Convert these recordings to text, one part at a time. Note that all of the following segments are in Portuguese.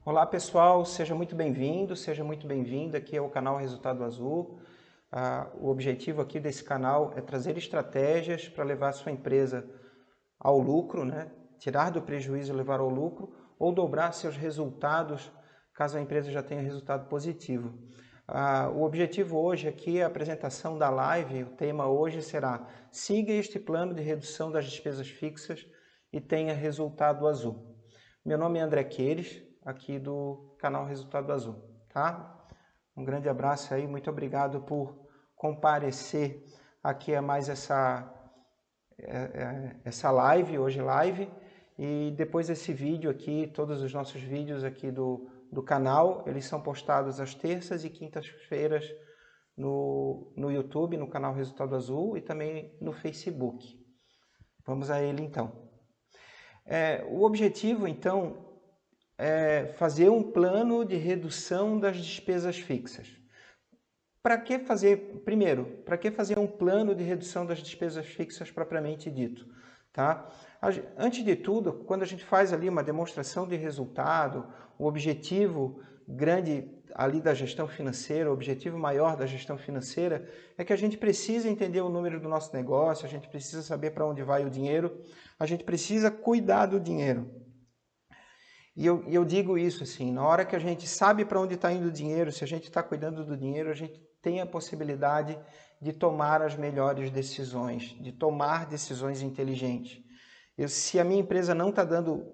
Olá pessoal, seja muito bem-vindo, seja muito bem-vinda aqui ao canal Resultado Azul. O objetivo aqui desse canal é trazer estratégias para levar a sua empresa ao lucro, né? Tirar do prejuízo e levar ao lucro, ou dobrar seus resultados caso a empresa já tenha resultado positivo. O objetivo hoje aqui é a apresentação da live. O tema hoje será: siga este plano de redução das despesas fixas e tenha resultado azul. Meu nome é André Queires, aqui do canal Resultado Azul, tá? Um grande abraço aí, muito obrigado por comparecer aqui a mais essa live, hoje live, e depois desse vídeo aqui, todos os nossos vídeos aqui do canal, eles são postados às terças e quintas-feiras no YouTube, no canal Resultado Azul, e também no Facebook. Vamos a ele então. O objetivo então é fazer um plano de redução das despesas fixas. Para que fazer, primeiro, para que fazer um plano de redução das despesas fixas propriamente dito? Tá? Antes de tudo, quando a gente faz ali uma demonstração de resultado, o objetivo grande ali da gestão financeira, o objetivo maior da gestão financeira é que a gente precisa entender o número do nosso negócio, a gente precisa saber para onde vai o dinheiro, a gente precisa cuidar do dinheiro. E eu digo isso assim, na hora que a gente sabe para onde está indo o dinheiro, se a gente está cuidando do dinheiro, a gente tem a possibilidade de tomar as melhores decisões, de tomar decisões inteligentes. Se a minha empresa não está dando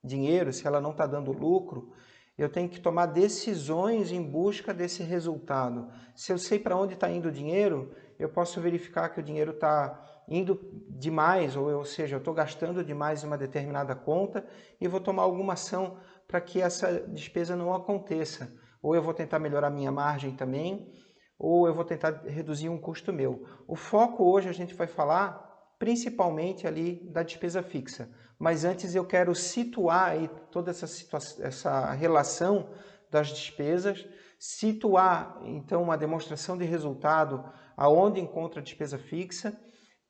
dinheiro, se ela não está dando lucro, eu tenho que tomar decisões em busca desse resultado. Se eu sei para onde está indo o dinheiro, eu posso verificar que o dinheiro está indo demais, ou seja, eu estou gastando demais em uma determinada conta e vou tomar alguma ação para que essa despesa não aconteça. Ou eu vou tentar melhorar minha margem também, ou eu vou tentar reduzir um custo meu. O foco hoje a gente vai falar principalmente ali da despesa fixa. Mas antes eu quero situar aí toda essa relação das despesas, situar então uma demonstração de resultado aonde encontra a despesa fixa,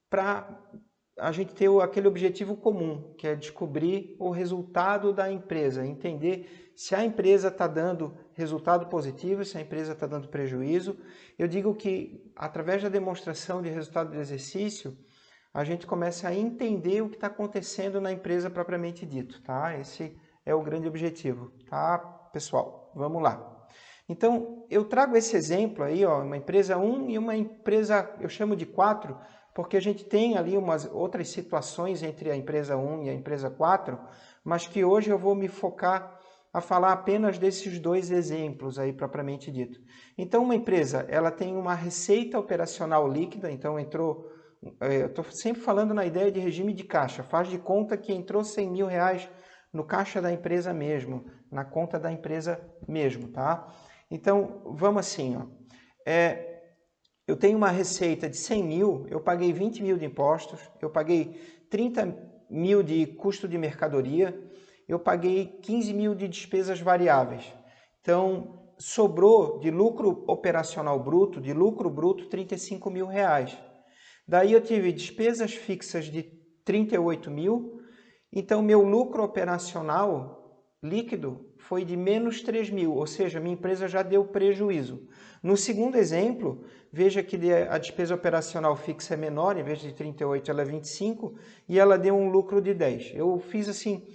para a gente ter aquele objetivo comum, que é descobrir o resultado da empresa, entender se a empresa está dando resultado positivo, se a empresa está dando prejuízo. Eu digo que através da demonstração de resultado do exercício, a gente começa a entender o que está acontecendo na empresa propriamente dito, tá? Esse é o grande objetivo, tá, pessoal? Vamos lá. Então, eu trago esse exemplo aí, ó, uma empresa 1 e uma empresa, eu chamo de 4, porque a gente tem ali umas outras situações entre a empresa 1 e a empresa 4, mas que hoje eu vou me focar a falar apenas desses dois exemplos aí propriamente dito. Então, uma empresa, ela tem uma receita operacional líquida, então entrou, eu estou sempre falando na ideia de regime de caixa, faz de conta que entrou 100 mil reais no caixa da empresa mesmo, na conta da empresa mesmo, tá? Então, vamos assim, ó. Eu tenho uma receita de 100 mil, eu paguei 20 mil de impostos, eu paguei 30 mil de custo de mercadoria, eu paguei 15 mil de despesas variáveis. Então, sobrou de lucro operacional bruto, de lucro bruto, 35 mil reais. Daí eu tive despesas fixas de 38 mil, então meu lucro operacional líquido foi de menos 3 mil, ou seja, minha empresa já deu prejuízo. No segundo exemplo, veja que a despesa operacional fixa é menor, em vez de 38 ela é 25, e ela deu um lucro de 10. Eu fiz assim,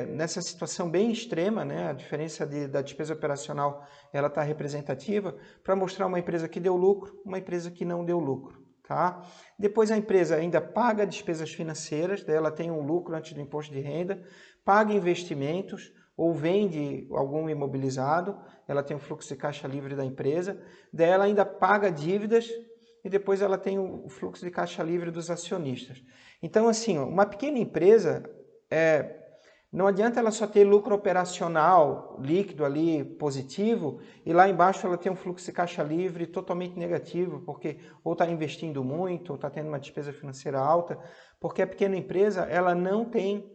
nessa situação bem extrema, né, a diferença da despesa operacional ela está representativa, para mostrar uma empresa que deu lucro, uma empresa que não deu lucro. Tá? Depois a empresa ainda paga despesas financeiras, daí ela tem um lucro antes do imposto de renda, paga investimentos ou vende algum imobilizado, ela tem um fluxo de caixa livre da empresa, daí ela ainda paga dívidas e depois ela tem o fluxo de caixa livre dos acionistas. Então, assim, uma pequena empresa, não adianta ela só ter lucro operacional líquido ali positivo e lá embaixo ela tem um fluxo de caixa livre totalmente negativo, porque ou está investindo muito, ou está tendo uma despesa financeira alta, porque a pequena empresa ela não tem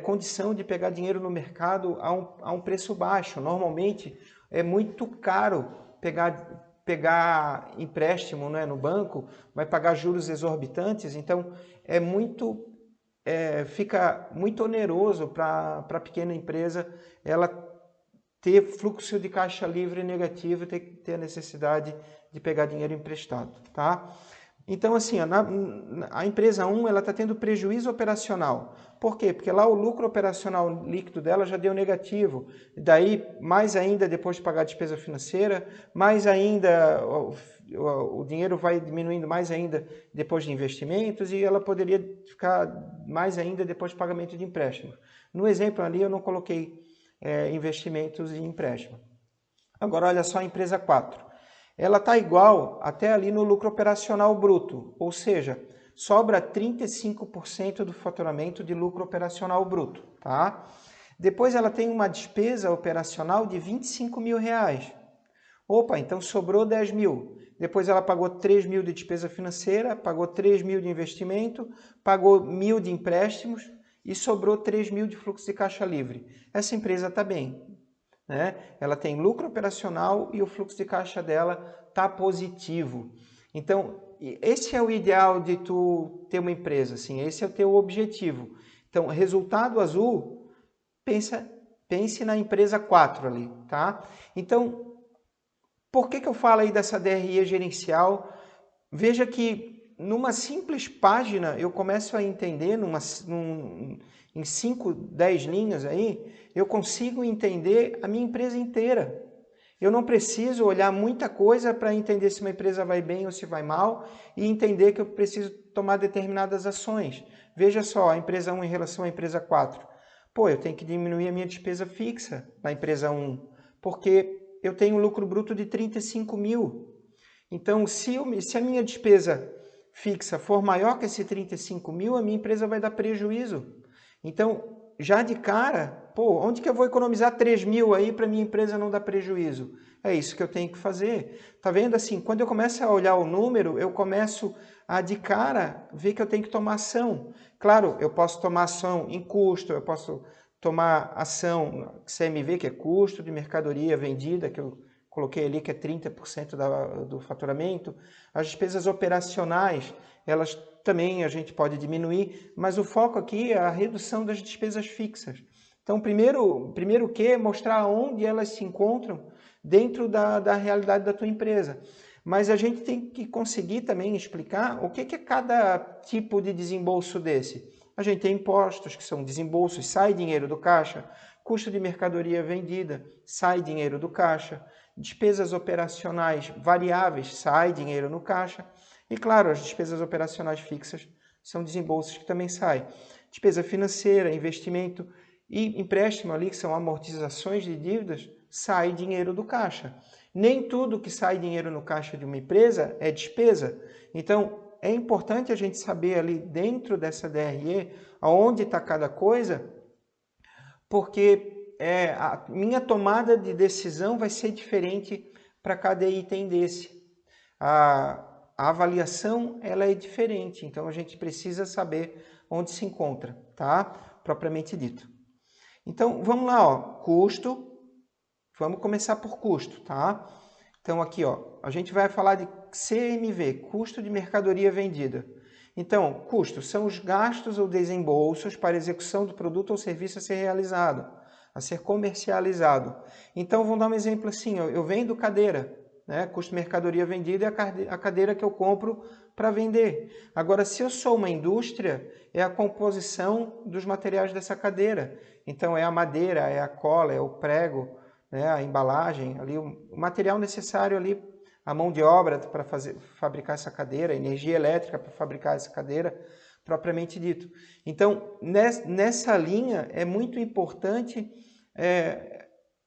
condição de pegar dinheiro no mercado a um preço baixo. Normalmente é muito caro pegar empréstimo, né, no banco, vai pagar juros exorbitantes, então é muito fica muito oneroso para a pequena empresa ela ter fluxo de caixa livre negativo e ter a necessidade de pegar dinheiro emprestado, tá? Então, assim, a empresa 1 ela está tendo prejuízo operacional. Por quê? Porque lá o lucro operacional líquido dela já deu negativo. Daí, mais ainda, depois de pagar a despesa financeira, mais ainda, o dinheiro vai diminuindo mais ainda depois de investimentos e ela poderia ficar mais ainda depois de pagamento de empréstimos. No exemplo ali, eu não coloquei investimentos e empréstimo. Agora, olha só a empresa 4. Ela está igual até ali no lucro operacional bruto, ou seja, sobra 35% do faturamento de lucro operacional bruto, tá? Depois ela tem uma despesa operacional de 25 mil reais. Opa, então sobrou 10 mil. Depois ela pagou 3 mil de despesa financeira, pagou 3 mil de investimento, pagou 1.000 de empréstimos e sobrou 3 mil de fluxo de caixa livre. Essa empresa está bem. Né? Ela tem lucro operacional e o fluxo de caixa dela está positivo. Então, esse é o ideal de tu ter uma empresa, assim, esse é o teu objetivo. Então, resultado azul, pense na empresa 4 ali, tá? Então, por que eu falo aí dessa DRE gerencial? Veja que numa simples página eu começo a entender, em 5, 10 linhas aí, eu consigo entender a minha empresa inteira. Eu não preciso olhar muita coisa para entender se uma empresa vai bem ou se vai mal e entender que eu preciso tomar determinadas ações. Veja só, a empresa 1 em relação à empresa 4. Pô, eu tenho que diminuir a minha despesa fixa na empresa 1, porque eu tenho um lucro bruto de 35 mil. Então, se a minha despesa fixa for maior que esse 35 mil, a minha empresa vai dar prejuízo. Então, já de cara, pô, onde que eu vou economizar 3 mil aí para minha empresa não dar prejuízo? É isso que eu tenho que fazer. Tá vendo assim? Quando eu começo a olhar o número, eu começo a de cara ver que eu tenho que tomar ação. Claro, eu posso tomar ação em custo, eu posso tomar ação CMV, que é custo de mercadoria vendida, que eu coloquei ali que é 30% do faturamento. As despesas operacionais, elas também a gente pode diminuir, mas o foco aqui é a redução das despesas fixas. Então, primeiro que é mostrar onde elas se encontram dentro da realidade da tua empresa. Mas a gente tem que conseguir também explicar o que é cada tipo de desembolso desse. A gente tem impostos, que são desembolsos, sai dinheiro do caixa, custo de mercadoria vendida, sai dinheiro do caixa, despesas operacionais variáveis, sai dinheiro no caixa. E claro, as despesas operacionais fixas são desembolsos que também saem. Despesa financeira, investimento e empréstimo ali, que são amortizações de dívidas, sai dinheiro do caixa. Nem tudo que sai dinheiro no caixa de uma empresa é despesa. Então, é importante a gente saber ali dentro dessa DRE aonde está cada coisa, porque a minha tomada de decisão vai ser diferente para cada item desse. A avaliação ela é diferente, então a gente precisa saber onde se encontra, tá? Propriamente dito. Então, vamos lá, ó, custo. Vamos começar por custo, tá? Então, aqui, ó, a gente vai falar de CMV, custo de mercadoria vendida. Então, custos são os gastos ou desembolsos para execução do produto ou serviço a ser realizado, a ser comercializado. Então, vamos dar um exemplo assim, ó, eu vendo cadeira, né? Custo de mercadoria vendida é a cadeira que eu compro para vender. Agora, se eu sou uma indústria, é a composição dos materiais dessa cadeira. Então, é a madeira, é a cola, é o prego, né? A embalagem, ali, o material necessário ali, a mão de obra para fabricar essa cadeira, a energia elétrica para fabricar essa cadeira, propriamente dito. Então, nessa linha, é muito importante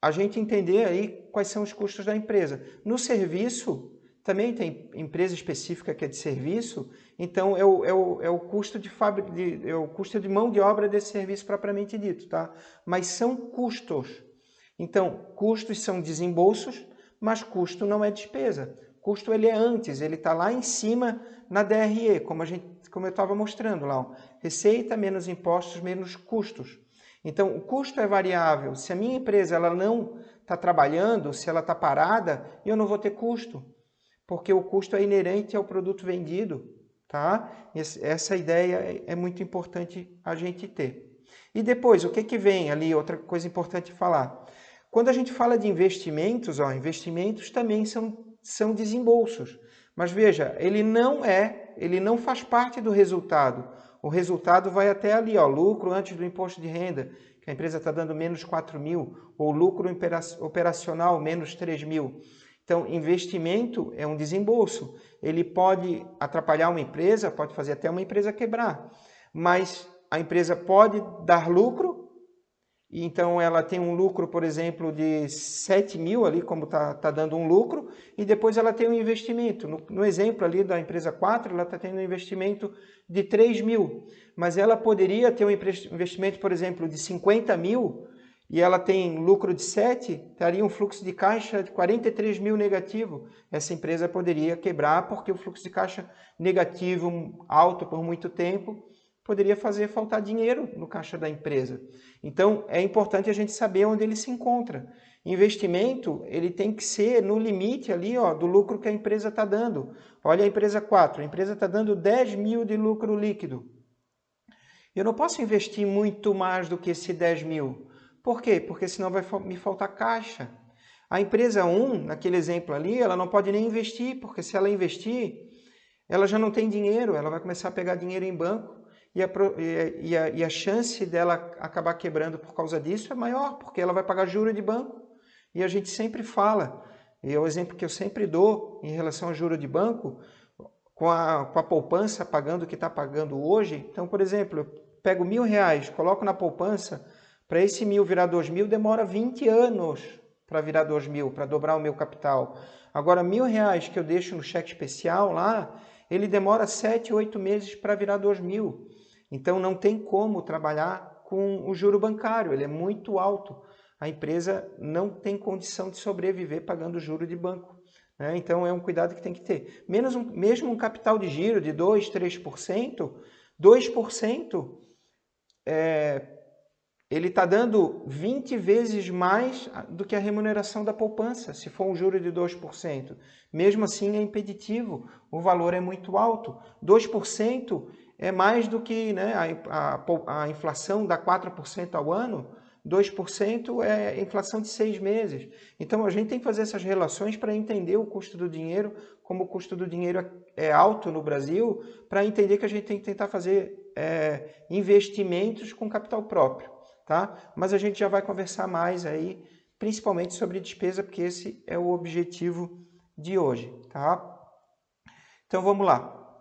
a gente entender aí quais são os custos da empresa. No serviço, também tem empresa específica que é de serviço, então é o custo de mão de obra desse serviço propriamente dito, tá? Mas são custos. Então, custos são desembolsos, mas custo não é despesa. Custo ele é antes, ele está lá em cima na DRE, como eu estava mostrando lá. Ó. Receita menos impostos menos custos. Então, o custo é variável. Se a minha empresa ela não está trabalhando, se ela está parada, eu não vou ter custo, porque o custo é inerente ao produto vendido. tá? Essa ideia é muito importante a gente ter. E depois, o que vem ali? Outra coisa importante falar. Quando a gente fala de investimentos, investimentos também são desembolsos. Mas veja, ele não faz parte do resultado. O resultado vai até ali, lucro antes do imposto de renda, que a empresa está dando menos 4 mil, ou lucro operacional menos 3 mil. Então, investimento é um desembolso. Ele pode atrapalhar uma empresa, pode fazer até uma empresa quebrar. Mas a empresa pode dar lucro, então ela tem um lucro, por exemplo, de 7 mil ali, como está dando um lucro, e depois ela tem um investimento. No exemplo ali da empresa 4, ela está tendo um investimento de 3 mil, mas ela poderia ter um investimento, por exemplo, de 50 mil, e ela tem lucro de 7, estaria um fluxo de caixa de 43 mil negativo. Essa empresa poderia quebrar porque o fluxo de caixa negativo alto por muito tempo poderia fazer faltar dinheiro no caixa da empresa. Então, é importante a gente saber onde ele se encontra. Investimento, ele tem que ser no limite ali, do lucro que a empresa está dando. Olha a empresa 4, a empresa está dando 10 mil de lucro líquido. Eu não posso investir muito mais do que esse 10 mil. Por quê? Porque senão vai me faltar caixa. A empresa 1, naquele exemplo ali, ela não pode nem investir, porque se ela investir, ela já não tem dinheiro, ela vai começar a pegar dinheiro em banco, e a chance dela acabar quebrando por causa disso é maior, porque ela vai pagar juro de banco. E a gente sempre fala, e é o exemplo que eu sempre dou em relação a juro de banco, com a poupança pagando o que está pagando hoje. Então, por exemplo, eu pego R$1.000, coloco na poupança, para esse 1.000 virar 2.000, demora 20 anos para virar 2.000, para dobrar o meu capital. Agora, R$1.000 que eu deixo no cheque especial lá, ele demora 7, 8 meses para virar 2.000. Então, não tem como trabalhar com o juro bancário, ele é muito alto. A empresa não tem condição de sobreviver pagando juro de banco. Né? Então, é um cuidado que tem que ter. Mesmo um capital de giro de 2%, 3%, 2% ele está dando 20 vezes mais do que a remuneração da poupança, se for um juro de 2%. Mesmo assim, é impeditivo, o valor é muito alto. 2% é mais do que, né, a inflação dá 4% ao ano, 2% é inflação de 6 meses. Então, a gente tem que fazer essas relações para entender o custo do dinheiro, como o custo do dinheiro é alto no Brasil, para entender que a gente tem que tentar fazer investimentos com capital próprio. Tá? Mas a gente já vai conversar mais aí, principalmente sobre despesa, porque esse é o objetivo de hoje. Tá? Então, vamos lá.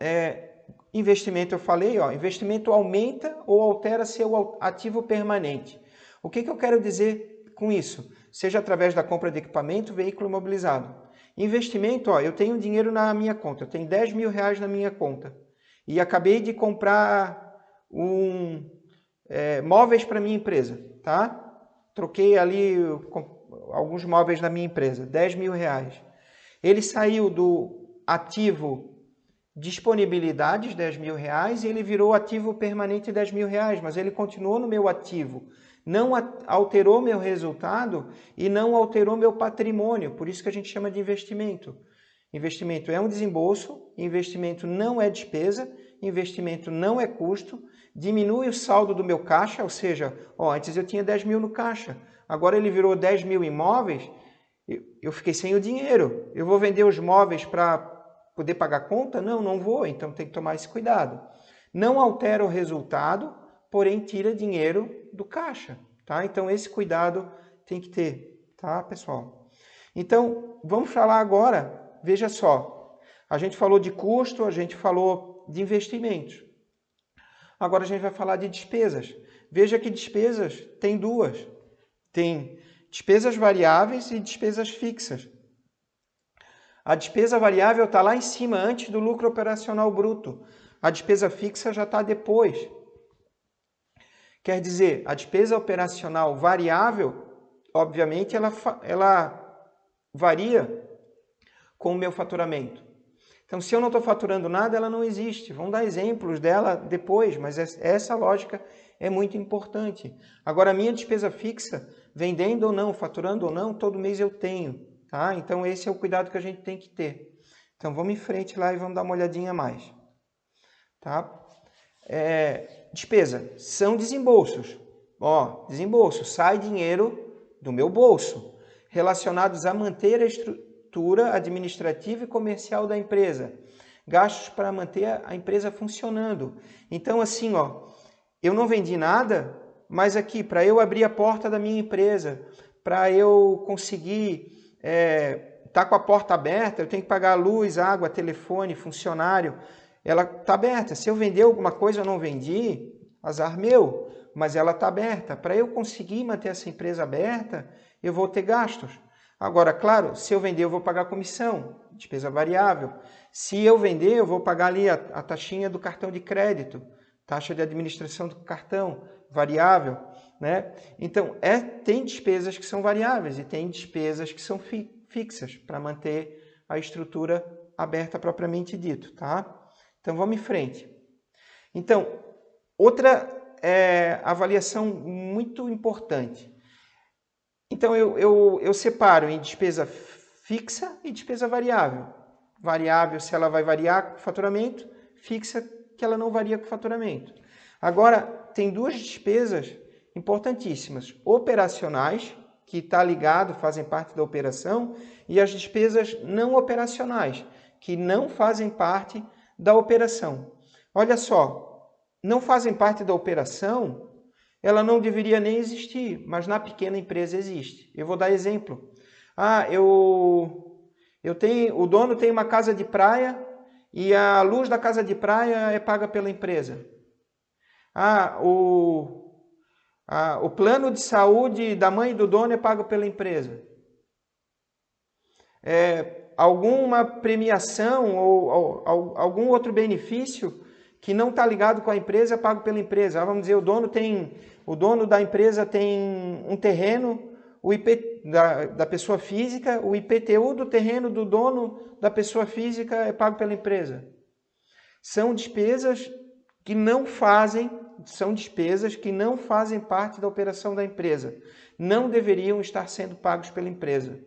Investimento, eu falei, investimento aumenta ou altera seu ativo permanente. O que eu quero dizer com isso? Seja através da compra de equipamento, veículo imobilizado. Investimento, eu tenho dinheiro na minha conta, eu tenho R$10.000 na minha conta e acabei de comprar móveis para minha empresa, tá? Troquei ali alguns móveis na minha empresa, R$10.000. Ele saiu do ativo disponibilidades, R$10.000, e ele virou ativo permanente R$10.000, mas ele continuou no meu ativo. Não alterou meu resultado e não alterou meu patrimônio, por isso que a gente chama de investimento. Investimento é um desembolso, investimento não é despesa, investimento não é custo, diminui o saldo do meu caixa, ou seja, antes eu tinha 10 mil no caixa, agora ele virou 10 mil imóveis, eu fiquei sem o dinheiro. Eu vou vender os móveis para poder pagar conta? Não vou, então tem que tomar esse cuidado. Não altera o resultado, porém tira dinheiro do caixa, tá? Então esse cuidado tem que ter, tá, pessoal? Então, vamos falar agora, veja só, a gente falou de custo, a gente falou de investimentos. Agora a gente vai falar de despesas. Veja que despesas tem duas. Tem despesas variáveis e despesas fixas. A despesa variável está lá em cima, antes do lucro operacional bruto. A despesa fixa já está depois. Quer dizer, a despesa operacional variável, obviamente, ela varia com o meu faturamento. Então, se eu não estou faturando nada, ela não existe. Vamos dar exemplos dela depois, mas essa lógica é muito importante. Agora, a minha despesa fixa, vendendo ou não, faturando ou não, todo mês eu tenho. Tá? Então, esse é o cuidado que a gente tem que ter. Então, vamos em frente lá e vamos dar uma olhadinha mais. tá? Despesa são desembolsos. Ó, desembolso, sai dinheiro do meu bolso, relacionados a manter a estrutura administrativa e comercial da empresa. Gastos para manter a empresa funcionando. Então, assim, ó, eu não vendi nada, mas aqui, para eu abrir a porta da minha empresa, para eu conseguir tá com a porta aberta, eu tenho que pagar luz, água, telefone, funcionário. Ela está aberta. Se eu vender alguma coisa, eu não vendi, azar meu, mas ela está aberta. Para eu conseguir manter essa empresa aberta, eu vou ter gastos. Agora, claro, se eu vender, eu vou pagar comissão, despesa variável. Se eu vender, eu vou pagar ali a taxinha do cartão de crédito, taxa de administração do cartão, variável, né? Então, tem despesas que são variáveis e tem despesas que são fixas para manter a estrutura aberta propriamente dito, tá? Então, vamos em frente. Então, outra avaliação muito importante. Então, eu separo em despesa fixa e despesa variável. Variável, se ela vai variar com o faturamento, fixa, que ela não varia com o faturamento. Agora, tem duas despesas importantíssimas. Operacionais, que está ligado, fazem parte da operação, e as despesas não operacionais, que não fazem parte da operação. Olha só, não fazem parte da operação, ela não deveria nem existir, mas na pequena empresa existe. Eu vou dar exemplo. O dono tem uma casa de praia e a luz da casa de praia é paga pela empresa. O plano de saúde da mãe do dono é pago pela empresa. Alguma premiação ou algum outro benefício que não está ligado com a empresa é pago pela empresa. Vamos dizer, o dono da empresa tem um terreno, o IP da pessoa física, o IPTU do terreno do dono da pessoa física é pago pela empresa. São despesas que não fazem parte da operação da empresa. Não deveriam estar sendo pagos pela empresa.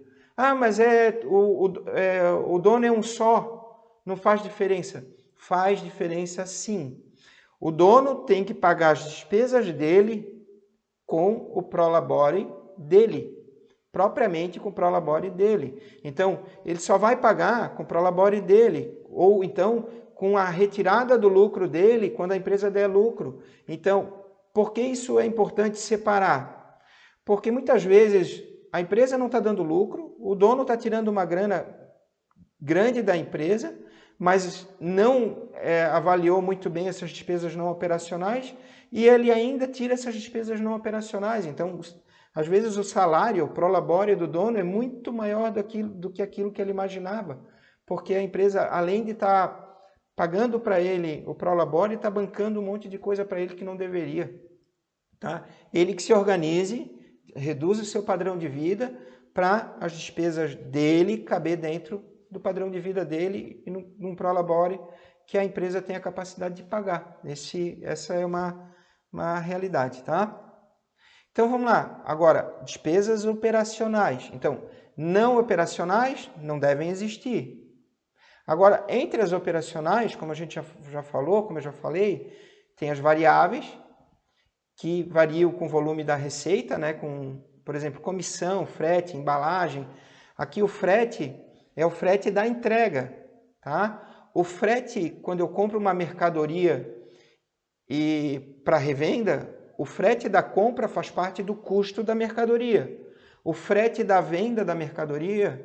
Mas o dono é um só, não faz diferença. Faz diferença sim. O dono tem que pagar as despesas dele com o prolabore dele, propriamente com o prolabore dele. Então, ele só vai pagar com o prolabore dele, ou então com a retirada do lucro dele quando a empresa der lucro. Então, por que isso é importante separar? Porque muitas vezes a empresa não está dando lucro, o dono está tirando uma grana grande da empresa, mas não avaliou muito bem essas despesas não operacionais e ele ainda tira essas despesas não operacionais. Então, às vezes o salário, o prolabore do dono é muito maior do que aquilo que ele imaginava, porque a empresa, além de estar pagando para ele o prolabore, está bancando um monte de coisa para ele que não deveria. Tá? Ele que se organize, reduza o seu padrão de vida para as despesas dele caber dentro do padrão de vida dele e num prolabore que a empresa tem a capacidade de pagar. Essa é uma realidade, tá? Então, vamos lá. Agora, despesas operacionais. Então, não operacionais não devem existir. Agora, entre as operacionais, como a gente já falou, como eu já falei, tem as variáveis, que variam com o volume da receita, né? Com, por exemplo, comissão, frete, embalagem. Aqui o frete é o frete da entrega, tá? O frete, quando eu compro uma mercadoria e para revenda, o frete da compra faz parte do custo da mercadoria. O frete da venda da mercadoria,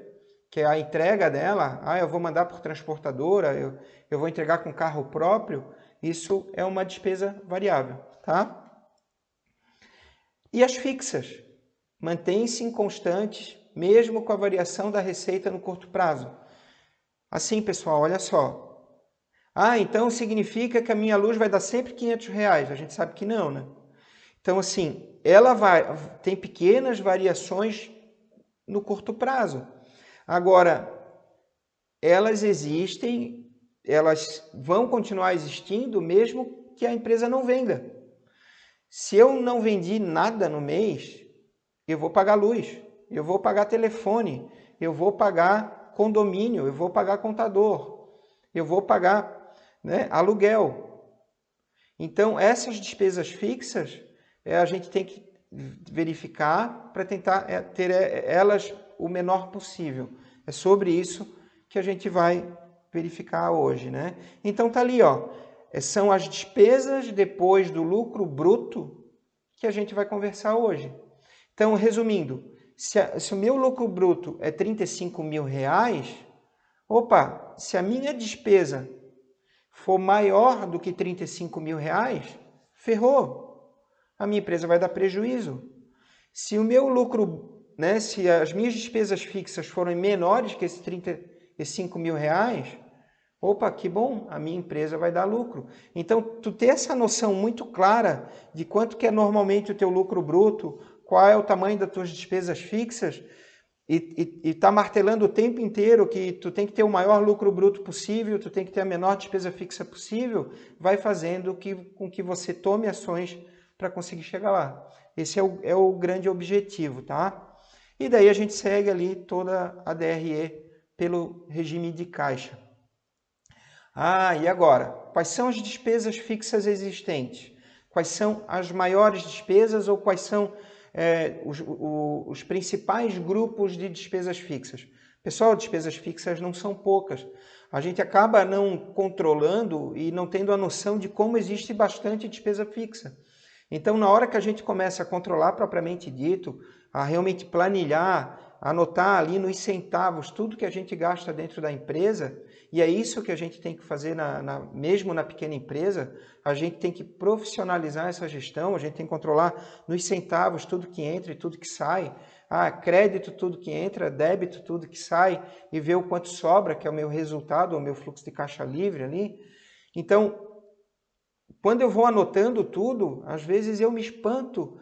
que é a entrega dela, eu vou mandar por transportadora, eu vou entregar com carro próprio, isso é uma despesa variável, tá? E as fixas mantêm-se inconstantes, mesmo com a variação da receita no curto prazo. Assim, pessoal, olha só. Então significa que a minha luz vai dar sempre R$500. A gente sabe que não, né? Então, assim, ela tem pequenas variações no curto prazo. Agora, elas existem, elas vão continuar existindo mesmo que a empresa não venda. Se eu não vendi nada no mês, eu vou pagar luz, eu vou pagar telefone, eu vou pagar condomínio, eu vou pagar contador, eu vou pagar, né, aluguel. Então, essas despesas fixas, a gente tem que verificar para tentar ter elas o menor possível. É sobre isso que a gente vai verificar hoje, né? Então, tá ali, ó. São as despesas depois do lucro bruto que a gente vai conversar hoje. Então, resumindo, se o meu lucro bruto é 35 mil reais, opa, se a minha despesa for maior do que 35 mil reais, ferrou. A minha empresa vai dar prejuízo. Se o meu lucro, né, se as minhas despesas fixas forem menores que esses 35 mil reais, opa, que bom, a minha empresa vai dar lucro. Então, tu ter essa noção muito clara de quanto que é normalmente o teu lucro bruto, qual é o tamanho das tuas despesas fixas, e tá martelando o tempo inteiro que tu tem que ter o maior lucro bruto possível, tu tem que ter a menor despesa fixa possível, vai fazendo com que você tome ações para conseguir chegar lá. Esse é o grande objetivo, tá? E daí a gente segue ali toda a DRE pelo regime de caixa. Ah, e agora? Quais são as despesas fixas existentes? Quais são as maiores despesas ou quais são os principais grupos de despesas fixas? Pessoal, despesas fixas não são poucas. A gente acaba não controlando e não tendo a noção de como existe bastante despesa fixa. Então, na hora que a gente começa a controlar propriamente dito, a realmente planilhar, anotar ali nos centavos tudo que a gente gasta dentro da empresa, e é isso que a gente tem que fazer mesmo na pequena empresa, a gente tem que profissionalizar essa gestão, a gente tem que controlar nos centavos tudo que entra e tudo que sai, crédito tudo que entra, débito tudo que sai, e ver o quanto sobra, que é o meu resultado, o meu fluxo de caixa livre ali. Então, quando eu vou anotando tudo, às vezes eu me espanto,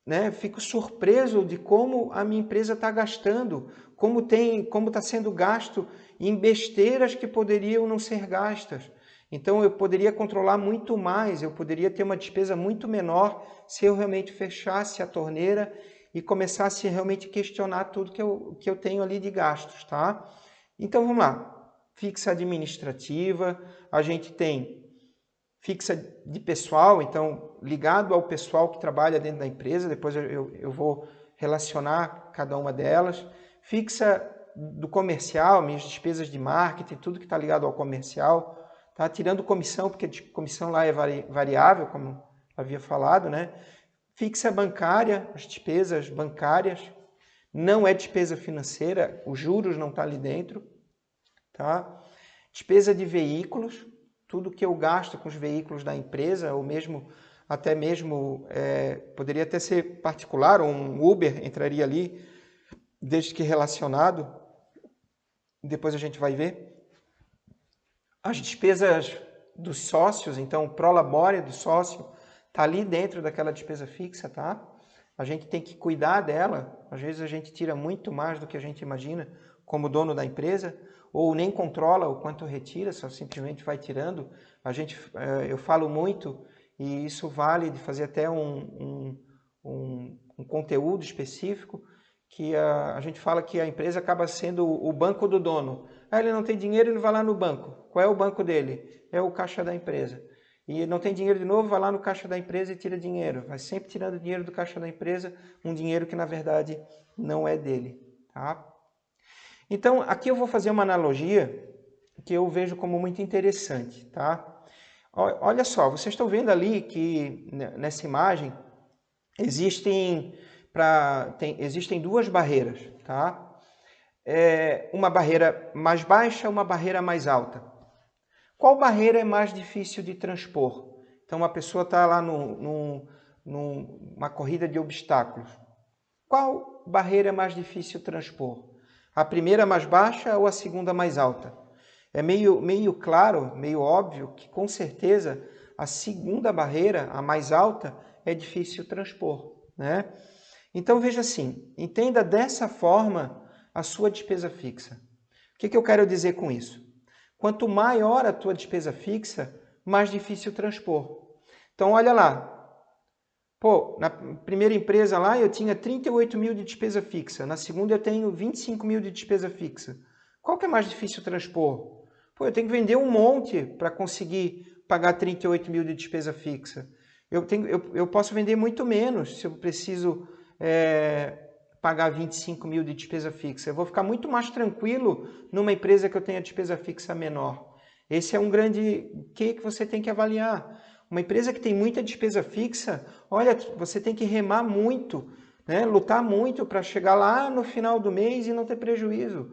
né? Fico surpreso de como a minha empresa está gastando, como está sendo gasto em besteiras que poderiam não ser gastas. Então eu poderia controlar muito mais, eu poderia ter uma despesa muito menor se eu realmente fechasse a torneira e começasse a realmente questionar tudo que eu tenho ali de gastos, tá? Então vamos lá, fixa administrativa, a gente tem fixa de pessoal, então ligado ao pessoal que trabalha dentro da empresa, depois eu vou relacionar cada uma delas. Fixa do comercial, minhas despesas de marketing, tudo que está ligado ao comercial, tá? Tirando comissão, porque a comissão lá é variável, como havia falado, né? Fixa bancária, as despesas bancárias, não é despesa financeira, os juros não estão ali dentro, tá? Despesa de veículos, tudo que eu gasto com os veículos da empresa, ou mesmo, até mesmo, poderia até ser particular, ou um Uber entraria ali, desde que relacionado, depois a gente vai ver. As despesas dos sócios, então o prolabore do sócio, está ali dentro daquela despesa fixa, tá? A gente tem que cuidar dela, às vezes a gente tira muito mais do que a gente imagina como dono da empresa, ou nem controla o quanto retira, só simplesmente vai tirando. Eu falo muito, e isso vale de fazer até um conteúdo específico, que a gente fala que a empresa acaba sendo o banco do dono. Ele não tem dinheiro, ele vai lá no banco. Qual é o banco dele? É o caixa da empresa. E não tem dinheiro de novo, vai lá no caixa da empresa e tira dinheiro. Vai sempre tirando dinheiro do caixa da empresa, um dinheiro que na verdade não é dele, tá? Então, aqui eu vou fazer uma analogia que eu vejo como muito interessante, tá? Olha só, vocês estão vendo ali que nessa imagem existem duas barreiras, tá? Uma barreira mais baixa, uma barreira mais alta. Qual barreira é mais difícil de transpor? Então, uma pessoa está lá numa corrida de obstáculos. Qual barreira é mais difícil de transpor? A primeira mais baixa ou a segunda mais alta? É meio claro, meio óbvio que com certeza a segunda barreira, a mais alta, é difícil transpor, né? Então veja assim, entenda dessa forma a sua despesa fixa. O que eu quero dizer com isso? Quanto maior a tua despesa fixa, mais difícil transpor. Então olha lá, pô, na primeira empresa lá eu tinha 38 mil de despesa fixa, na segunda eu tenho 25 mil de despesa fixa. Qual que é mais difícil transpor? Pô, eu tenho que vender um monte para conseguir pagar 38 mil de despesa fixa. Eu posso vender muito menos se eu preciso pagar 25 mil de despesa fixa. Eu vou ficar muito mais tranquilo numa empresa que eu tenha despesa fixa menor. Esse é um grande que você tem que avaliar. Uma empresa que tem muita despesa fixa, olha, você tem que remar muito, né? Lutar muito para chegar lá no final do mês e não ter prejuízo.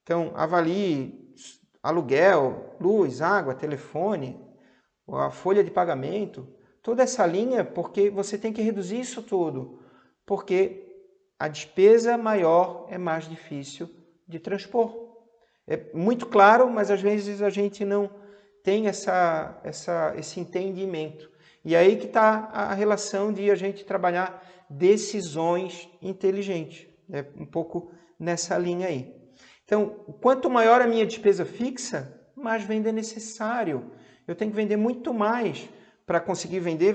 Então, avalie aluguel, luz, água, telefone, a folha de pagamento, toda essa linha, porque você tem que reduzir isso tudo, porque a despesa maior é mais difícil de transpor. É muito claro, mas às vezes a gente não tem esse entendimento. E aí que está a relação de a gente trabalhar decisões inteligentes. É um pouco nessa linha aí. Então, quanto maior a minha despesa fixa, mais venda é necessário. Eu tenho que vender muito mais para conseguir vender,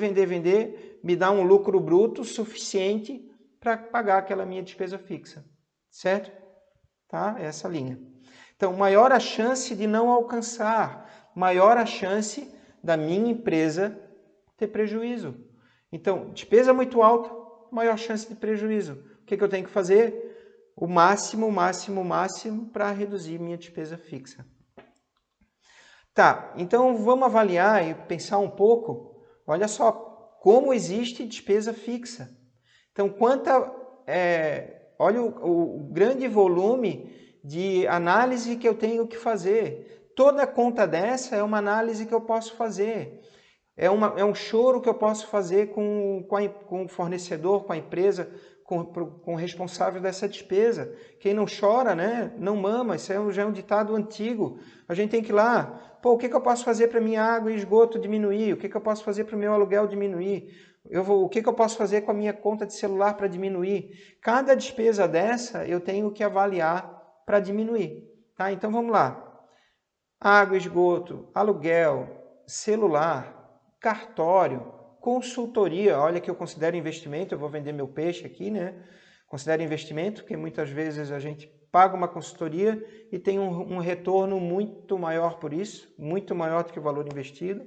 me dar um lucro bruto suficiente para pagar aquela minha despesa fixa. Certo? Tá? Essa linha. Então, maior a chance de não alcançar, maior a chance da minha empresa ter prejuízo. Então, despesa muito alta, maior chance de prejuízo. O que eu tenho que fazer? O máximo para reduzir minha despesa fixa. Tá, então vamos avaliar e pensar um pouco, olha só, como existe despesa fixa. Então, olha o grande volume de análise que eu tenho que fazer. Toda conta dessa é uma análise que eu posso fazer. É um choro que eu posso fazer com o fornecedor, com a empresa, com o responsável dessa despesa. Quem não chora, né, não mama. Isso já é um ditado antigo. A gente tem que ir lá. Pô, o que eu posso fazer para minha água e esgoto diminuir? O que eu posso fazer para o meu aluguel diminuir? O que eu posso fazer com a minha conta de celular para diminuir? Cada despesa dessa eu tenho que avaliar para diminuir. Tá? Então vamos lá. Água, esgoto, aluguel, celular, cartório, consultoria. Olha que eu considero investimento, eu vou vender meu peixe aqui, né? Considero investimento, porque muitas vezes a gente paga uma consultoria e tem um retorno muito maior por isso, muito maior do que o valor investido.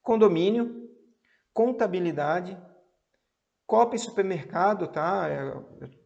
Condomínio, contabilidade, Copa e supermercado, tá?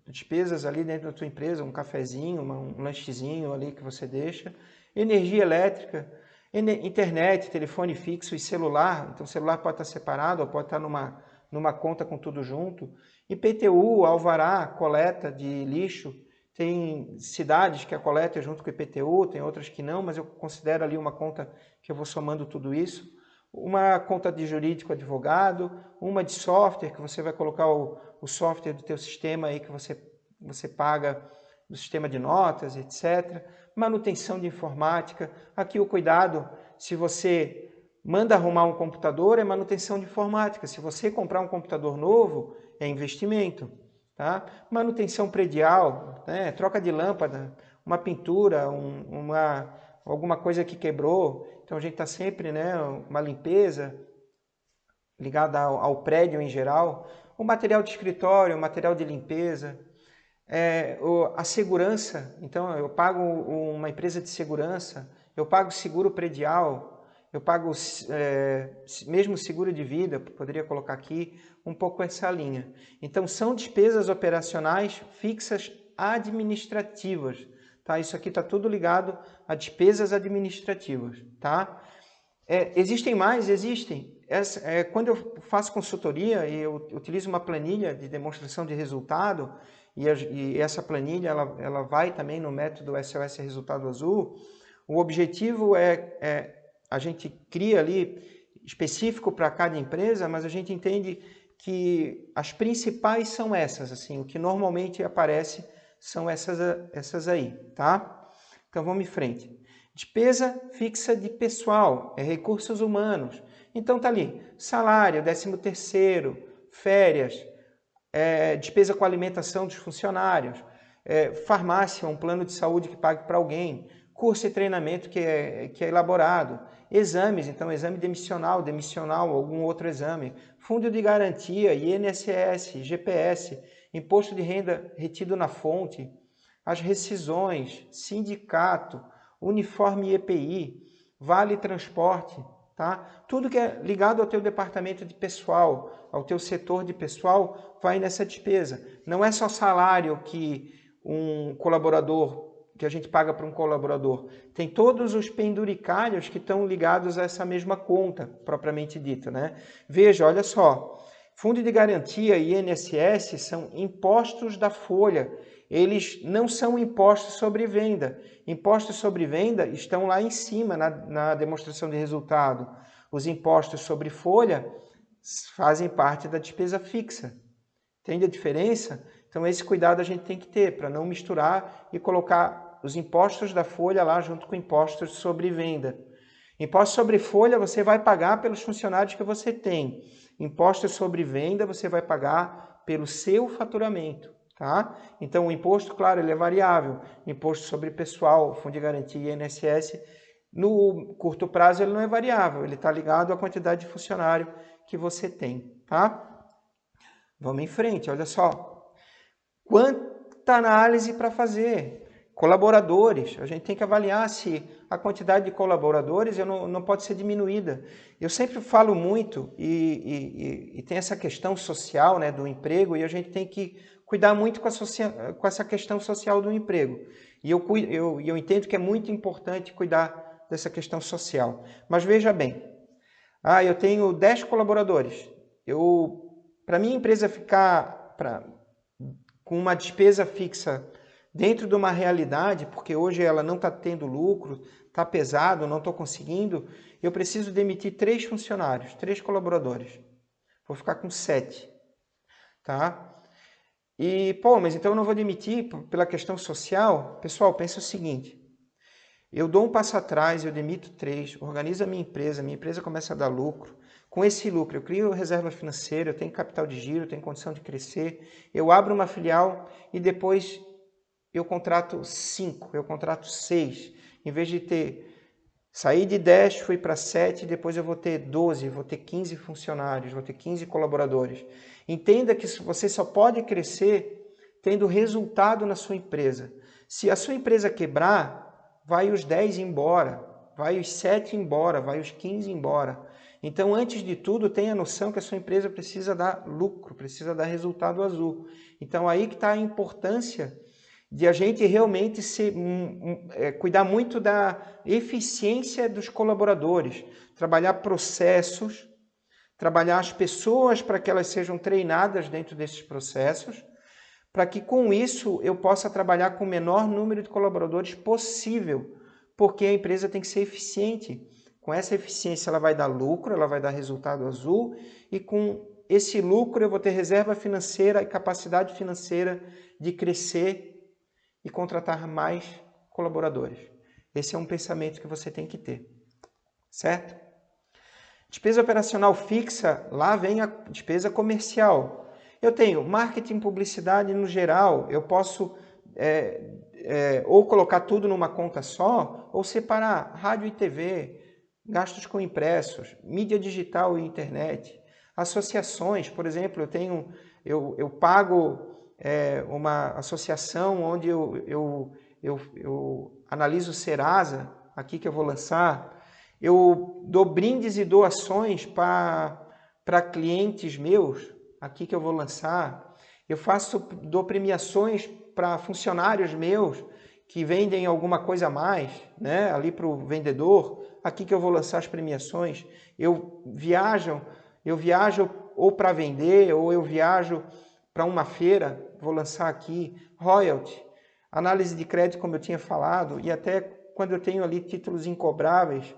Despesas ali dentro da tua empresa, um cafezinho, um lanchezinho ali que você deixa. Energia elétrica, internet, telefone fixo e celular. Então, o celular pode estar separado ou pode estar numa conta com tudo junto. IPTU, alvará, coleta de lixo. Tem cidades que a coleta é junto com o IPTU, tem outras que não, mas eu considero ali uma conta que eu vou somando tudo isso. Uma conta de jurídico advogado, uma de software, que você vai colocar o software do teu sistema aí que você paga do sistema de notas, etc. Manutenção de informática. Aqui o cuidado, se você manda arrumar um computador, é manutenção de informática. Se você comprar um computador novo, é investimento. Tá? Manutenção predial, né? Troca de lâmpada, uma pintura, alguma coisa que quebrou. Então a gente está sempre, né, uma limpeza ligada ao prédio em geral. O material de escritório, o material de limpeza. A segurança, então eu pago uma empresa de segurança, eu pago seguro predial, eu pago mesmo seguro de vida, poderia colocar aqui um pouco essa linha. Então são despesas operacionais fixas administrativas, tá? Isso aqui está tudo ligado a despesas administrativas, tá? Existem mais? Existem. Quando eu faço consultoria e eu utilizo uma planilha de demonstração de resultado, e essa planilha ela vai também no método SOS Resultado Azul, o objetivo a gente cria ali específico para cada empresa, mas a gente entende que as principais são essas, assim, o que normalmente aparece são essas aí, tá? Então vamos em frente. Despesa fixa de pessoal, recursos humanos. Então tá ali, salário, 13º, férias, despesa com alimentação dos funcionários, farmácia, um plano de saúde que pague para alguém, curso e treinamento que é elaborado, exames, então exame demissional, algum outro exame, fundo de garantia, INSS, GPS, imposto de renda retido na fonte, as rescisões, sindicato, uniforme EPI, vale transporte, tá? Tudo que é ligado ao teu departamento de pessoal, ao teu setor de pessoal, vai nessa despesa. Não é só salário que um colaborador, que a gente paga para um colaborador. Tem todos os penduricalhos que estão ligados a essa mesma conta, propriamente dita, né? Veja, olha só, Fundo de Garantia e INSS são impostos da folha. Eles não são impostos sobre venda. Impostos sobre venda estão lá em cima, na demonstração de resultado. Os impostos sobre folha fazem parte da despesa fixa. Entende a diferença? Então esse cuidado a gente tem que ter, para não misturar e colocar os impostos da folha lá junto com impostos sobre venda. Imposto sobre folha você vai pagar pelos funcionários que você tem. Imposto sobre venda você vai pagar pelo seu faturamento. Tá? Então o imposto, claro, ele é variável. Imposto sobre pessoal, Fundo de Garantia e INSS, no curto prazo ele não é variável, ele está ligado à quantidade de funcionário que você tem. Tá? Vamos em frente, olha só. Quanta análise para fazer? Colaboradores, a gente tem que avaliar se a quantidade de colaboradores não pode ser diminuída. Eu sempre falo muito e tem essa questão social, né, do emprego, e a gente tem que cuidar muito com essa questão social do emprego. E eu entendo que é muito importante cuidar dessa questão social. Mas veja bem, eu tenho 10 colaboradores. Para minha empresa ficar com uma despesa fixa dentro de uma realidade, porque hoje ela não está tendo lucro, está pesado, não estou conseguindo, eu preciso demitir 3 funcionários, 3 colaboradores. Vou ficar com 7. Tá? E, mas então eu não vou demitir pela questão social? Pessoal, pensa o seguinte, eu dou um passo atrás, eu demito 3, organizo a minha empresa começa a dar lucro. Com esse lucro, eu crio reserva financeira, eu tenho capital de giro, eu tenho condição de crescer, eu abro uma filial e depois eu contrato 5, eu contrato 6. Em vez de sair de 10, fui para 7, depois eu vou ter 12, vou ter 15 funcionários, vou ter 15 colaboradores. Entenda que você só pode crescer tendo resultado na sua empresa. Se a sua empresa quebrar, vai os 10 embora, vai os 7 embora, vai os 15 embora. Então, antes de tudo, tenha noção que a sua empresa precisa dar lucro, precisa dar resultado azul. Então, aí que está a importância de a gente realmente cuidar muito da eficiência dos colaboradores, trabalhar processos, trabalhar as pessoas para que elas sejam treinadas dentro desses processos, para que com isso eu possa trabalhar com o menor número de colaboradores possível, porque a empresa tem que ser eficiente. Com essa eficiência ela vai dar lucro, ela vai dar resultado azul, e com esse lucro eu vou ter reserva financeira e capacidade financeira de crescer e contratar mais colaboradores. Esse é um pensamento que você tem que ter, certo? Despesa operacional fixa, lá vem a despesa comercial. Eu tenho marketing e publicidade no geral, eu posso ou colocar tudo numa conta só, ou separar rádio e TV, gastos com impressos, mídia digital e internet, associações, por exemplo, eu pago uma associação onde eu analiso o Serasa, aqui que eu vou lançar, eu dou brindes e doações para clientes meus, aqui que eu vou lançar, dou premiações para funcionários meus que vendem alguma coisa a mais, né, ali para o vendedor, aqui que eu vou lançar as premiações. Eu viajo ou para vender, ou eu viajo para uma feira, vou lançar aqui, royalty, análise de crédito, como eu tinha falado, e até quando eu tenho ali títulos incobráveis,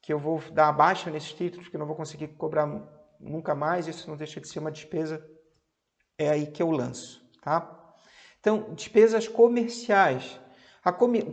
que eu vou dar a baixa nesses títulos, que eu não vou conseguir cobrar nunca mais, isso não deixa de ser uma despesa, é aí que eu lanço, tá? Então, despesas comerciais.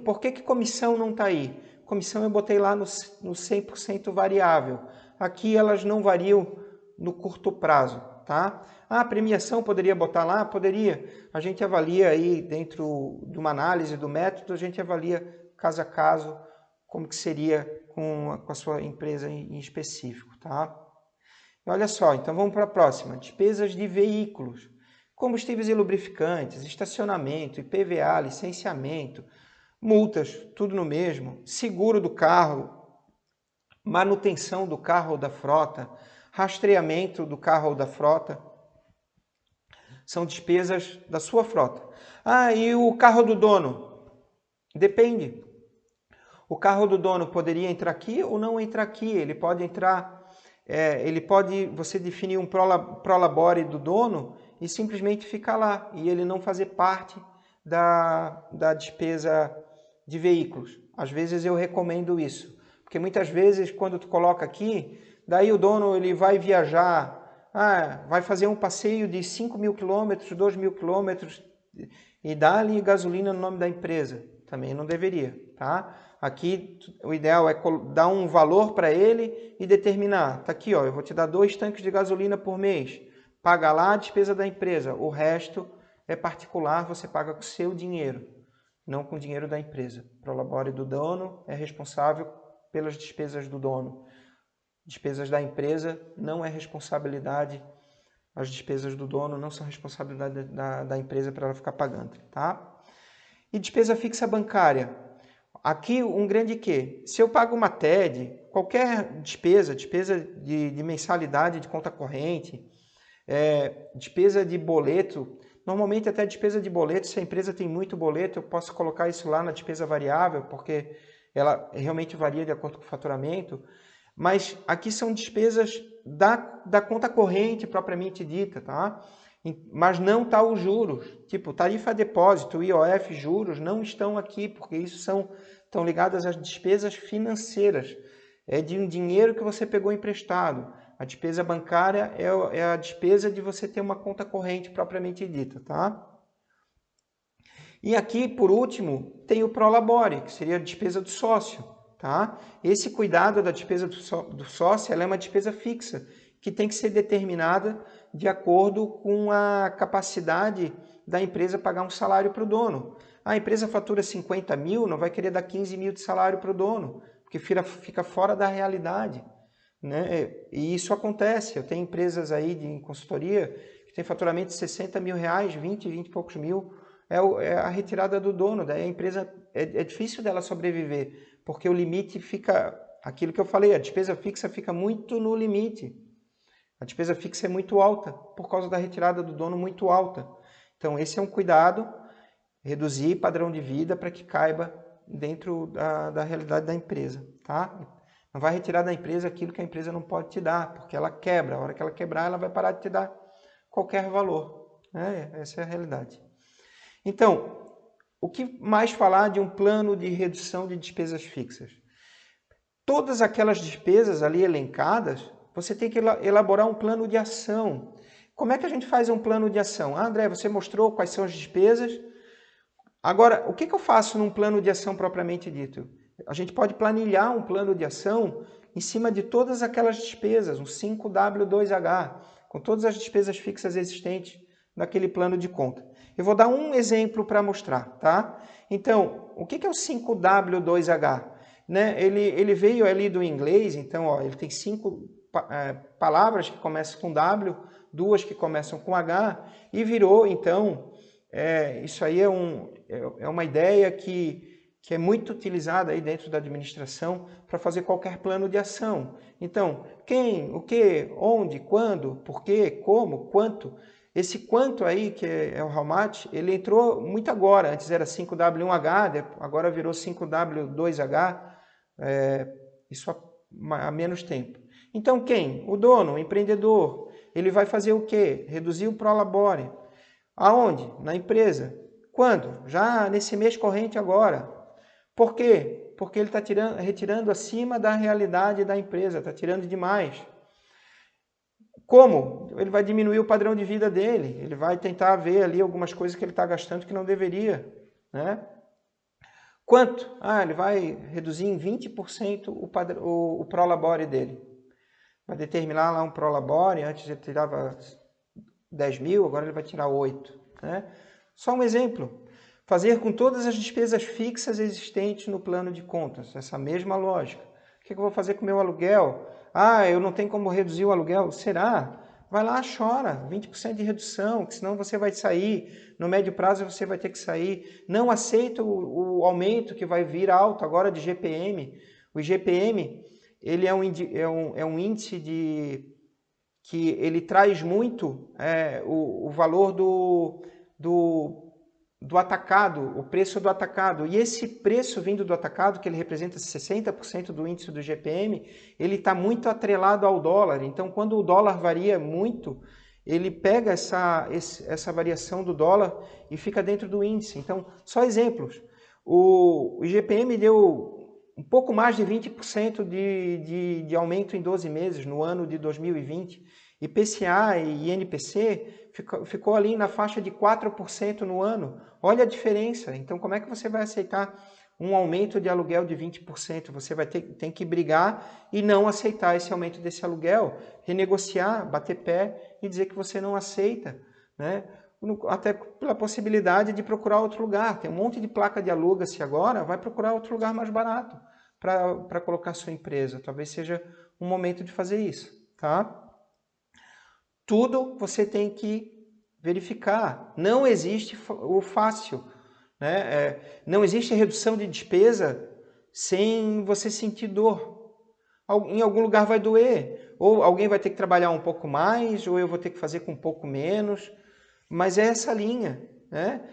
Por que comissão não está aí? Comissão eu botei lá no 100% variável. Aqui elas não variam no curto prazo, tá? A premiação poderia botar lá? Poderia. A gente avalia aí dentro de uma análise do método, a gente avalia caso a caso como que seria com a sua empresa em específico, tá? E olha só, então vamos para a próxima. Despesas de veículos. Combustíveis e lubrificantes, estacionamento, IPVA, licenciamento, multas, tudo no mesmo, seguro do carro, manutenção do carro ou da frota, rastreamento do carro ou da frota, são despesas da sua frota. Ah, e o carro do dono? Depende. O carro do dono poderia entrar aqui ou não entrar aqui. Ele pode entrar, você definir um prolabore do dono e simplesmente ficar lá. E ele não fazer parte da despesa de veículos. Às vezes eu recomendo isso. Porque muitas vezes quando tu coloca aqui, daí o dono ele vai viajar, vai fazer um passeio de 5.000 quilômetros, 2.000 quilômetros e dá-lhe gasolina no nome da empresa. Também não deveria, tá? Aqui o ideal é dar um valor para ele e determinar. Tá aqui, ó, eu vou te dar 2 tanques de gasolina por mês. Paga lá a despesa da empresa. O resto é particular, você paga com o seu dinheiro, não com o dinheiro da empresa. O prolabore do dono é responsável pelas despesas do dono. Despesas da empresa não é responsabilidade, as despesas do dono não são responsabilidade da empresa para ela ficar pagando, tá? E despesa fixa bancária. Aqui um grande quê? Se eu pago uma TED, qualquer despesa de mensalidade de conta corrente, despesa de boleto, normalmente até despesa de boleto, se a empresa tem muito boleto, eu posso colocar isso lá na despesa variável, porque ela realmente varia de acordo com o faturamento, mas aqui são despesas da conta corrente propriamente dita, tá? Mas não está os juros, tipo tarifa depósito, IOF, juros, não estão aqui, porque isso estão ligadas às despesas financeiras, é de um dinheiro que você pegou emprestado. A despesa bancária é a despesa de você ter uma conta corrente propriamente dita, tá? E aqui, por último, tem o prolabore, que seria a despesa do sócio, tá? Esse cuidado da despesa do sócio, ela é uma despesa fixa, que tem que ser determinada de acordo com a capacidade da empresa pagar um salário para o dono. A empresa fatura 50 mil, não vai querer dar 15 mil de salário para o dono, porque fica fora da realidade, né? E isso acontece. Eu tenho empresas aí de consultoria que tem faturamento de 60 mil reais, 20 e poucos mil, é a retirada do dono. Daí a empresa, é difícil dela sobreviver, porque o limite fica, aquilo que eu falei, a despesa fixa fica muito no limite. A despesa fixa é muito alta, por causa da retirada do dono muito alta. Então esse é um cuidado, reduzir padrão de vida para que caiba dentro da realidade da empresa, tá? Não vai retirar da empresa aquilo que a empresa não pode te dar, porque ela quebra. A hora que ela quebrar, ela vai parar de te dar qualquer valor. Essa é a realidade. Então, o que mais falar de um plano de redução de despesas fixas? Todas aquelas despesas ali elencadas, você tem que elaborar um plano de ação. Como é que a gente faz um plano de ação? André, você mostrou quais são as despesas. Agora, o que eu faço num plano de ação propriamente dito? A gente pode planilhar um plano de ação em cima de todas aquelas despesas, um 5W2H, com todas as despesas fixas existentes naquele plano de conta. Eu vou dar um exemplo para mostrar, tá? Então, o que é o 5W2H? Né? Ele veio ali do inglês, então ó, ele tem 5 palavras que começam com W, 2 que começam com H, e virou, então, isso aí é uma ideia que é muito utilizada aí dentro da administração para fazer qualquer plano de ação. Então, quem, o que, onde, quando, por quê, como, quanto. Esse quanto aí, que é o how much, ele entrou muito agora. Antes era 5W1H, agora virou 5W2H, isso há menos tempo. Então quem? O dono, o empreendedor. Ele vai fazer o quê? Reduzir o prolabore. Aonde? Na empresa. Quando? Já nesse mês corrente agora. Por quê? Porque ele está retirando acima da realidade da empresa, está tirando demais. Como? Ele vai diminuir o padrão de vida dele, ele vai tentar ver ali algumas coisas que ele está gastando que não deveria, né? Quanto? Ele vai reduzir em 20% o prolabore dele. Vai determinar lá um prolabore, antes ele tirava 10 mil, agora ele vai tirar 8. Né? Só um exemplo. Fazer com todas as despesas fixas existentes no plano de contas, essa mesma lógica. O que eu vou fazer com o meu aluguel? Eu não tenho como reduzir o aluguel. Será? Vai lá, chora, 20% de redução, que senão você vai sair, no médio prazo você vai ter que sair. Não aceita o aumento que vai vir alto agora de GPM. O IGPM, ele é um índice que ele traz muito o valor do atacado, o preço do atacado. E esse preço vindo do atacado, que ele representa 60% do índice do GPM, ele está muito atrelado ao dólar. Então, quando o dólar varia muito, ele pega essa variação do dólar e fica dentro do índice. Então, só exemplos. O IGPM deu um pouco mais de 20% de aumento em 12 meses no ano de 2020. IPCA e INPC ficou ali na faixa de 4% no ano. Olha a diferença. Então, como é que você vai aceitar um aumento de aluguel de 20%? Você tem que brigar e não aceitar esse aumento desse aluguel, renegociar, bater pé e dizer que você não aceita, né? Até pela possibilidade de procurar outro lugar. Tem um monte de placa de aluga-se agora, vai procurar outro lugar mais barato para colocar sua empresa. Talvez seja um momento de fazer isso, tá? Tudo você tem que verificar. Não existe o fácil, né? Não existe redução de despesa sem você sentir dor. Em algum lugar vai doer. Ou alguém vai ter que trabalhar um pouco mais, ou eu vou ter que fazer com um pouco menos. Mas é essa linha, né?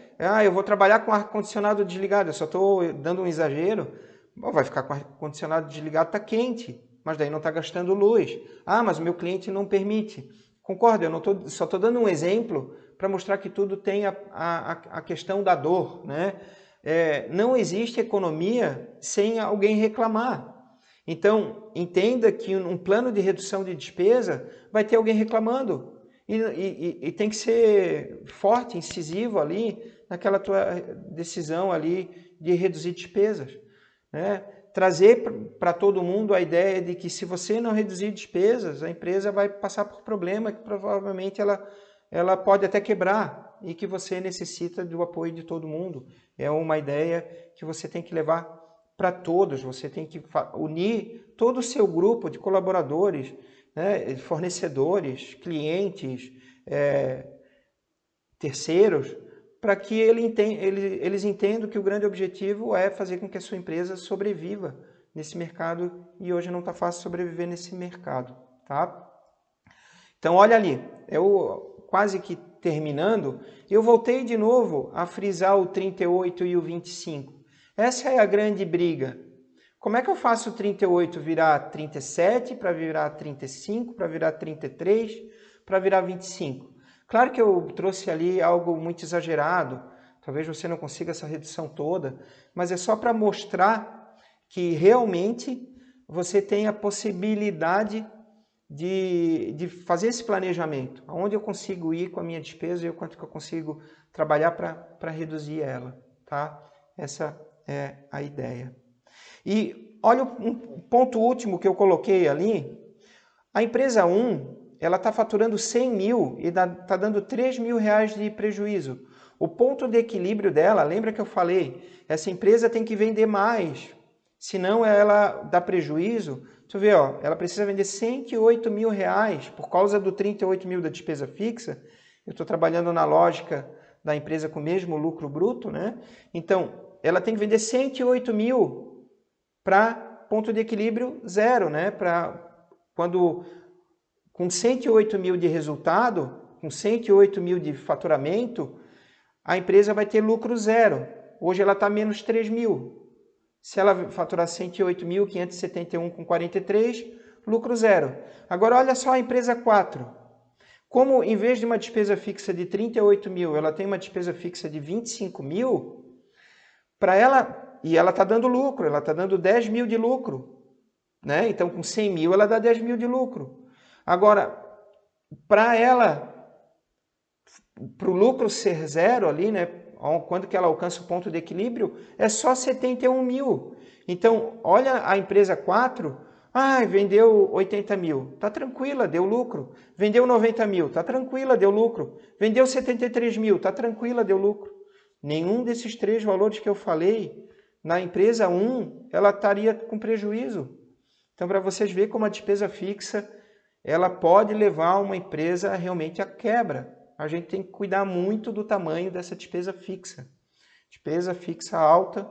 Eu vou trabalhar com ar-condicionado desligado. Eu só estou dando um exagero. Bom, vai ficar com o ar-condicionado desligado, está quente. Mas daí não está gastando luz. Mas o meu cliente não permite. Concordo, só estou dando um exemplo para mostrar que tudo tem a questão da dor, né? Não existe economia sem alguém reclamar. Então, entenda que um plano de redução de despesa vai ter alguém reclamando. E tem que ser forte, incisivo ali naquela tua decisão ali de reduzir despesas, né? Trazer para todo mundo a ideia de que se você não reduzir despesas, a empresa vai passar por problema que provavelmente ela pode até quebrar e que você necessita do apoio de todo mundo. É uma ideia que você tem que levar para todos, você tem que unir todo o seu grupo de colaboradores, né, fornecedores, clientes, terceiros, para que eles entendam que o grande objetivo é fazer com que a sua empresa sobreviva nesse mercado, e hoje não está fácil sobreviver nesse mercado, tá? Então, olha ali, eu quase que terminando, eu voltei de novo a frisar o 38 e o 25. Essa é a grande briga. Como é que eu faço o 38 virar 37, para virar 35, para virar 33, para virar 25? Claro que eu trouxe ali algo muito exagerado, talvez você não consiga essa redução toda, mas é só para mostrar que realmente você tem a possibilidade de fazer esse planejamento. Aonde eu consigo ir com a minha despesa e o quanto que eu consigo trabalhar para reduzir ela, tá? Essa é a ideia. E olha um ponto último que eu coloquei ali. A empresa 1, ela está faturando 100 mil e está dando 3 mil reais de prejuízo. O ponto de equilíbrio dela, lembra que eu falei, essa empresa tem que vender mais, senão ela dá prejuízo. Tu vê, ó, ela precisa vender 108 mil reais por causa do 38 mil da despesa fixa. Eu estou trabalhando na lógica da empresa com o mesmo lucro bruto, né? Então, ela tem que vender 108 mil para ponto de equilíbrio zero, né? Quando com 108 mil de resultado, com 108 mil de faturamento, a empresa vai ter lucro zero. Hoje ela está menos 3 mil. Se ela faturar 108.571,43, lucro zero. Agora olha só a empresa 4. Como em vez de uma despesa fixa de 38 mil, ela tem uma despesa fixa de 25 mil, para ela, e ela está dando lucro, ela está dando 10 mil de lucro, né? Então com 100 mil ela dá 10 mil de lucro. Agora, para ela, para o lucro ser zero ali, né? Quando que ela alcança o ponto de equilíbrio, é só 71 mil. Então, olha a empresa 4, vendeu 80 mil, tá tranquila, deu lucro. Vendeu 90 mil, tá tranquila, deu lucro. Vendeu 73 mil, tá tranquila, deu lucro. Nenhum desses três valores que eu falei, na empresa 1, ela estaria com prejuízo. Então, para vocês verem como a despesa fixa, ela pode levar uma empresa realmente à quebra. A gente tem que cuidar muito do tamanho dessa despesa fixa. Despesa fixa alta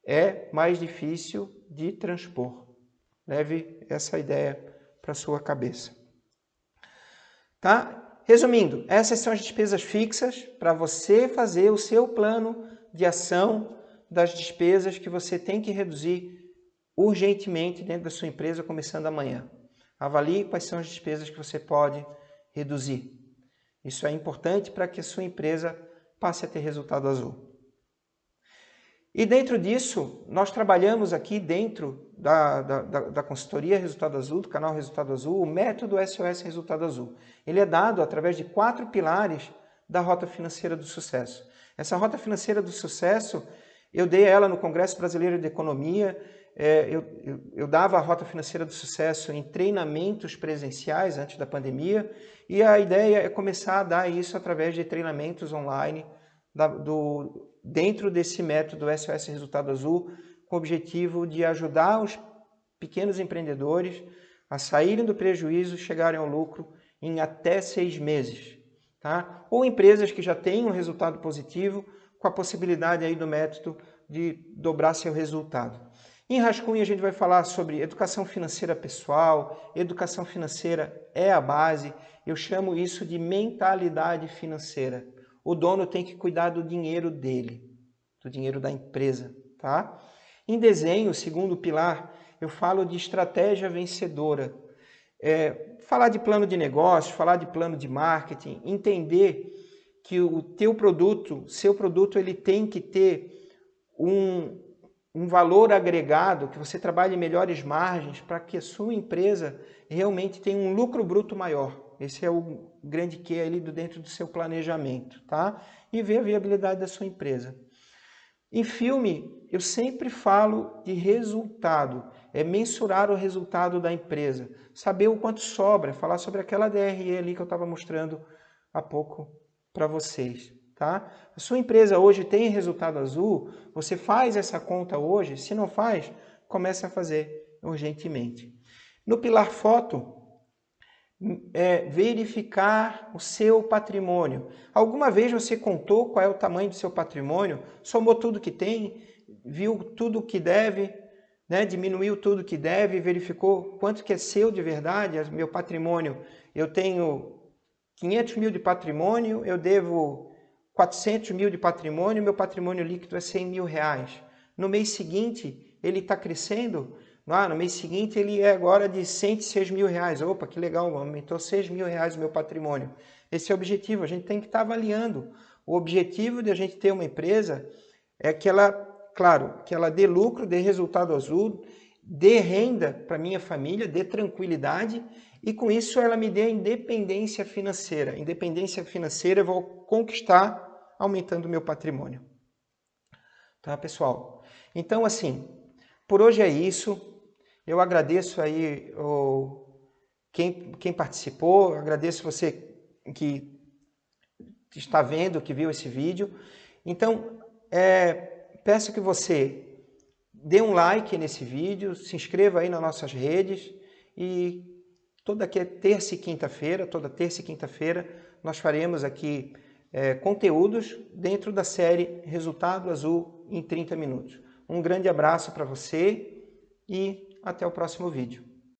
é mais difícil de transpor. Leve essa ideia para sua cabeça. Tá? Resumindo, essas são as despesas fixas para você fazer o seu plano de ação das despesas que você tem que reduzir urgentemente dentro da sua empresa, começando amanhã. Avalie quais são as despesas que você pode reduzir. Isso é importante para que a sua empresa passe a ter resultado azul. E dentro disso, nós trabalhamos aqui dentro da consultoria Resultado Azul, do canal Resultado Azul, o método SOS Resultado Azul. Ele é dado através de 4 pilares da Rota Financeira do Sucesso. Essa Rota Financeira do Sucesso, eu dei ela no Congresso Brasileiro de Economia, eu dava a Rota Financeira do Sucesso em treinamentos presenciais antes da pandemia, e a ideia é começar a dar isso através de treinamentos online dentro desse método SOS Resultado Azul, com o objetivo de ajudar os pequenos empreendedores a saírem do prejuízo e chegarem ao lucro em até 6 meses. Tá? Ou empresas que já têm um resultado positivo, com a possibilidade aí do método de dobrar seu resultado. Em rascunho a gente vai falar sobre educação financeira pessoal, educação financeira é a base, eu chamo isso de mentalidade financeira. O dono tem que cuidar do dinheiro dele, do dinheiro da empresa, tá? Em desenho, segundo pilar, eu falo de estratégia vencedora. Falar de plano de negócio, falar de plano de marketing, entender que o teu produto, seu produto, ele tem que ter um valor agregado, que você trabalhe melhores margens para que a sua empresa realmente tenha um lucro bruto maior. Esse é o grande que ali dentro do seu planejamento, tá? E ver a viabilidade da sua empresa. Em filme, eu sempre falo de resultado, é mensurar o resultado da empresa, saber o quanto sobra, falar sobre aquela DRE ali que eu estava mostrando há pouco para vocês. Tá? A sua empresa hoje tem resultado azul, você faz essa conta hoje, se não faz, comece a fazer urgentemente. No pilar foto, verificar o seu patrimônio. Alguma vez você contou qual é o tamanho do seu patrimônio, somou tudo que tem, viu tudo que deve, né? Diminuiu tudo que deve, verificou quanto que é seu de verdade, meu patrimônio, eu tenho 500 mil de patrimônio, eu devo 400 mil de patrimônio, meu patrimônio líquido é 100 mil reais. No mês seguinte, ele está crescendo, no mês seguinte ele é agora de 106 mil reais. Opa, que legal, aumentou 6 mil reais o meu patrimônio. Esse é o objetivo, a gente tem que estar avaliando. O objetivo de a gente ter uma empresa é que ela, claro, que ela dê lucro, dê resultado azul, dê renda para minha família, dê tranquilidade e com isso ela me dê a independência financeira. Independência financeira eu vou conquistar aumentando o meu patrimônio. Tá, pessoal? Então, assim, por hoje é isso. Eu agradeço aí quem participou, agradeço você que está vendo, que viu esse vídeo. Então, peço que você dê um like nesse vídeo, se inscreva aí nas nossas redes e toda terça e quinta-feira, nós faremos aqui conteúdos dentro da série Resultado Azul em 30 minutos. Um grande abraço para você e até o próximo vídeo.